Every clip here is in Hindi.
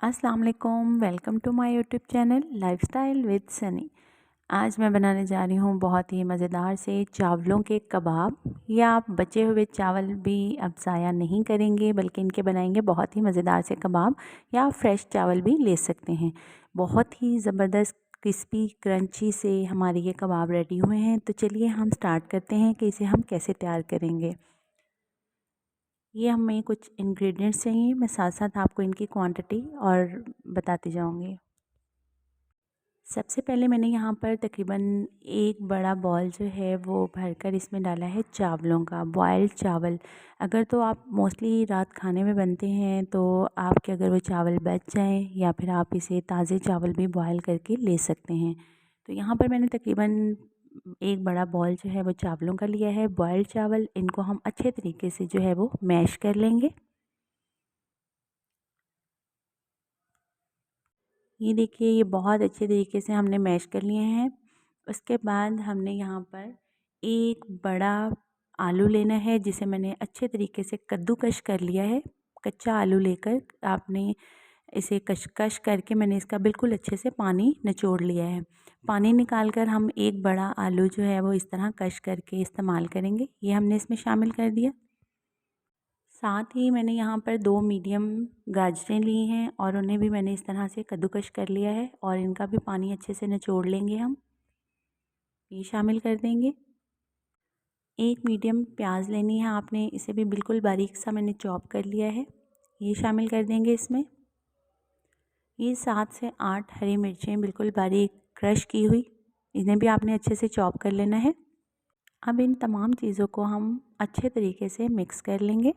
अस्सलाम वालेकुम, welcome to my YouTube channel lifestyle with Sunny. आज मैं बनाने जा रही हूँ बहुत ही मज़ेदार से चावलों के कबाब। या आप बचे हुए चावल भी अब ज़ाया नहीं करेंगे बल्कि इनके बनाएंगे बहुत ही मज़ेदार से कबाब। या आप फ्रेश चावल भी ले सकते हैं। बहुत ही ज़बरदस्त क्रिस्पी क्रंची से हमारे ये कबाब रेडी हुए हैं। तो चलिए हम स्टार्ट करते हैं कि इसे हम कैसे तैयार करेंगे। ये हमें कुछ इंग्रेडिएंट्स चाहिए, मैं साथ साथ आपको इनकी क्वांटिटी और बताती जाऊंगी। सबसे पहले मैंने यहाँ पर तकरीबन एक बड़ा बॉल जो है वो भरकर इसमें डाला है चावलों का, बॉयल्ड चावल। अगर तो आप मोस्टली रात खाने में बनते हैं तो आपके अगर वो चावल बच जाएं या फिर आप इसे ताज़े चावल भी बॉयल करके ले सकते हैं। तो यहाँ पर मैंने तकरीबन एक बड़ा बॉल जो है वो चावलों का लिया है, बॉयल्ड चावल। इनको हम अच्छे तरीके से जो है वो मैश कर लेंगे। ये देखिए, ये बहुत अच्छे तरीके से हमने मैश कर लिए हैं। उसके बाद हमने यहाँ पर एक बड़ा आलू लेना है जिसे मैंने अच्छे तरीके से कद्दूकस कर लिया है। कच्चा आलू लेकर आपने इसे कश करके मैंने इसका बिल्कुल अच्छे से पानी निचोड़ लिया है। पानी निकाल कर हम एक बड़ा आलू जो है वो इस तरह कश करके इस्तेमाल करेंगे। ये हमने इसमें शामिल कर दिया। साथ ही मैंने यहाँ पर 2 मीडियम गाजरें ली हैं और उन्हें भी मैंने इस तरह से कद्दूकस कर लिया है और इनका भी पानी अच्छे से निचोड़ लेंगे हम। ये शामिल कर देंगे। एक मीडियम प्याज लेनी है आपने, इसे भी बिल्कुल बारीक सा मैंने चॉप कर लिया है। ये शामिल कर देंगे इसमें। ये 7 से 8 हरी मिर्चें बिल्कुल बारीक क्रश की हुई, इन्हें भी आपने अच्छे से चॉप कर लेना है। अब इन तमाम चीज़ों को हम अच्छे तरीके से मिक्स कर लेंगे।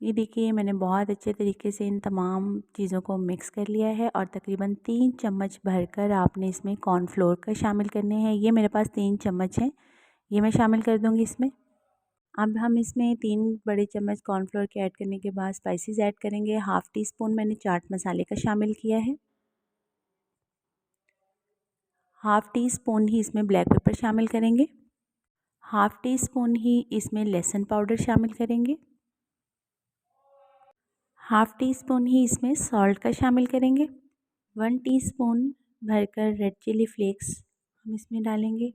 ये देखिए, मैंने बहुत अच्छे तरीके से इन तमाम चीज़ों को मिक्स कर लिया है और तकरीबन 3 चम्मच भरकर आपने इसमें कॉर्नफ्लोर का शामिल करने हैं। ये मेरे पास 3 चम्मच हैं, ये मैं शामिल कर दूँगी इसमें। अब हम इसमें 3 बड़े चम्मच कॉर्नफ्लोर के ऐड करने के बाद स्पाइसेस ऐड करेंगे। हाफ़ टी स्पून मैंने चाट मसाले का शामिल किया है। हाफ़ टी स्पून ही इसमें ब्लैक पेपर शामिल करेंगे। हाफ़ टी स्पून ही इसमें लहसुन पाउडर शामिल करेंगे। हाफ़ टी स्पून ही इसमें सॉल्ट का शामिल करेंगे। 1 टीस्पून भरकर रेड चिली फ्लेक्स हम इसमें डालेंगे।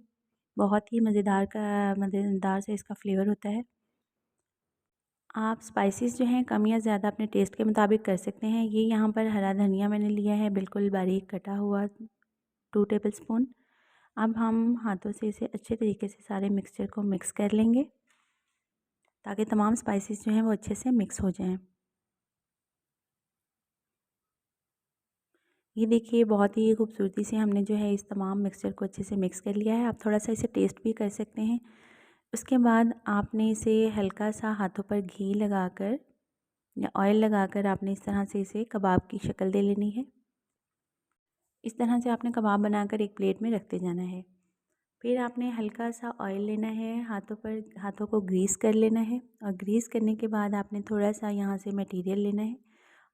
बहुत ही मज़ेदार से इसका फ्लेवर होता है। आप स्पाइसेस जो हैं कम या ज़्यादा अपने टेस्ट के मुताबिक कर सकते हैं। ये यहाँ पर हरा धनिया मैंने लिया है बिल्कुल बारीक कटा हुआ, 2 टेबलस्पून। अब हम हाथों से इसे अच्छे तरीके से सारे मिक्सचर को मिक्स कर लेंगे ताकि तमाम स्पाइसेस जो हैं वो अच्छे से मिक्स हो जाएं। ये देखिए, बहुत ही खूबसूरती से हमने जो है इस तमाम मिक्सचर को अच्छे से मिक्स कर लिया है। आप थोड़ा सा इसे टेस्ट भी कर सकते हैं। उसके बाद आपने इसे हल्का सा हाथों पर घी लगाकर या ऑयल लगाकर आपने इस तरह से इसे कबाब की शक्ल दे लेनी है। इस तरह से आपने कबाब बनाकर एक प्लेट में रखते जाना है। फिर आपने हल्का सा ऑयल लेना है, हाथों को ग्रीस कर लेना है और ग्रीस करने के बाद आपने थोड़ा सा यहाँ से मटेरियल लेना है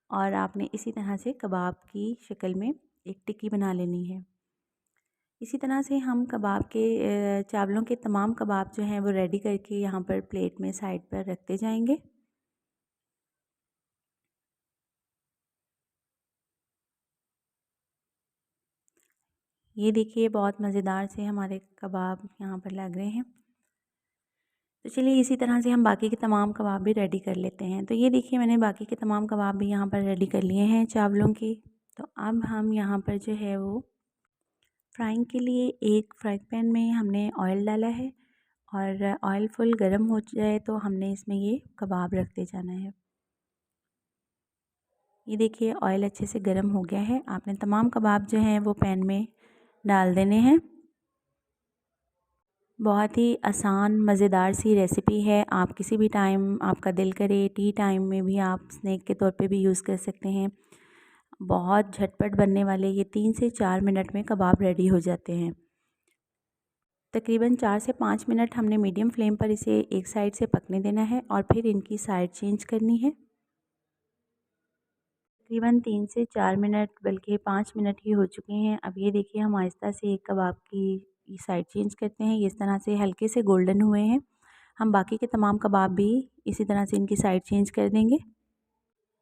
और आपने इसी तरह से कबाब की शक्ल में एक टिक्की बना लेनी है। इसी तरह से हम कबाब के चावलों के तमाम कबाब जो हैं वो रेडी करके यहाँ पर प्लेट में साइड पर रखते जाएंगे। ये देखिए, बहुत मज़ेदार से हमारे कबाब यहाँ पर लग रहे हैं। तो चलिए इसी तरह से हम बाकी के तमाम कबाब भी रेडी कर लेते हैं। तो ये देखिए, मैंने बाकी के तमाम कबाब भी यहाँ पर रेडी कर लिए हैं चावलों की। तो अब हम यहाँ पर जो है वो फ्राइंग के लिए एक फ्राई पैन में हमने ऑयल डाला है और ऑयल फुल गर्म हो जाए तो हमने इसमें ये कबाब रखते जाना है। ये देखिए, ऑयल अच्छे से गर्म हो गया है। आपने तमाम कबाब जो हैं वो पैन में डाल देने हैं। बहुत ही आसान मज़ेदार सी रेसिपी है। आप किसी भी टाइम आपका दिल करे, टी टाइम में भी आप स्नैक के तौर पे भी यूज़ कर सकते हैं। बहुत झटपट बनने वाले ये 3 से 4 मिनट में कबाब रेडी हो जाते हैं। तकरीबन 4 से 5 मिनट हमने मीडियम फ्लेम पर इसे एक साइड से पकने देना है और फिर इनकी साइड चेंज करनी है। तकरीबन 3 से 4 मिनट बल्कि 5 मिनट ही हो चुके हैं। अब ये देखिए, हम आहिस्ता से एक कबाब की साइड चेंज करते हैं। ये इस तरह से हल्के से गोल्डन हुए हैं। हम बाकी के तमाम कबाब भी इसी तरह से इनकी साइड चेंज कर देंगे।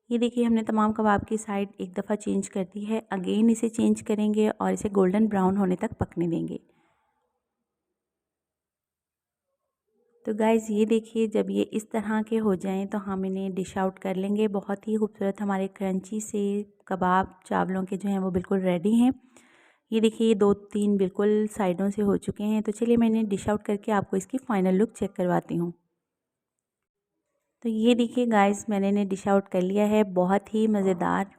ये देखिए हमने तमाम कबाब की साइड एक दफ़ा चेंज कर दी है। अगेन इसे चेंज करेंगे और इसे गोल्डन ब्राउन होने तक पकने देंगे। तो गाइज़ ये देखिए जब ये इस तरह के हो जाएं तो हम इन्हें डिश आउट कर लेंगे। बहुत ही खूबसूरत हमारे क्रंची से कबाब चावलों के जो हैं वो बिल्कुल रेडी हैं। ये देखिए 2-3 बिल्कुल साइडों से हो चुके हैं। तो चलिए मैं इन्हें डिश आउट करके आपको इसकी फ़ाइनल लुक चेक करवाती हूँ। तो ये देखिए गाइज़ मैंने इन्हें डिश आउट कर लिया है। बहुत ही मज़ेदार,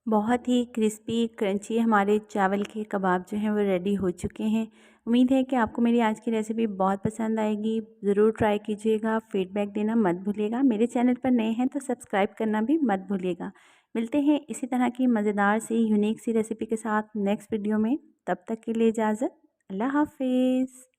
बहुत ही क्रिस्पी क्रंची हमारे चावल के कबाब जो हैं वो रेडी हो चुके हैं। उम्मीद है कि आपको मेरी आज की रेसिपी बहुत पसंद आएगी। ज़रूर ट्राई कीजिएगा, फ़ीडबैक देना मत भूलिएगा। मेरे चैनल पर नए हैं तो सब्सक्राइब करना भी मत भूलिएगा। मिलते हैं इसी तरह की मज़ेदार सी यूनिक सी रेसिपी के साथ नेक्स्ट वीडियो में। तब तक के लिए इजाज़त। अल्लाह हाफ़िज़।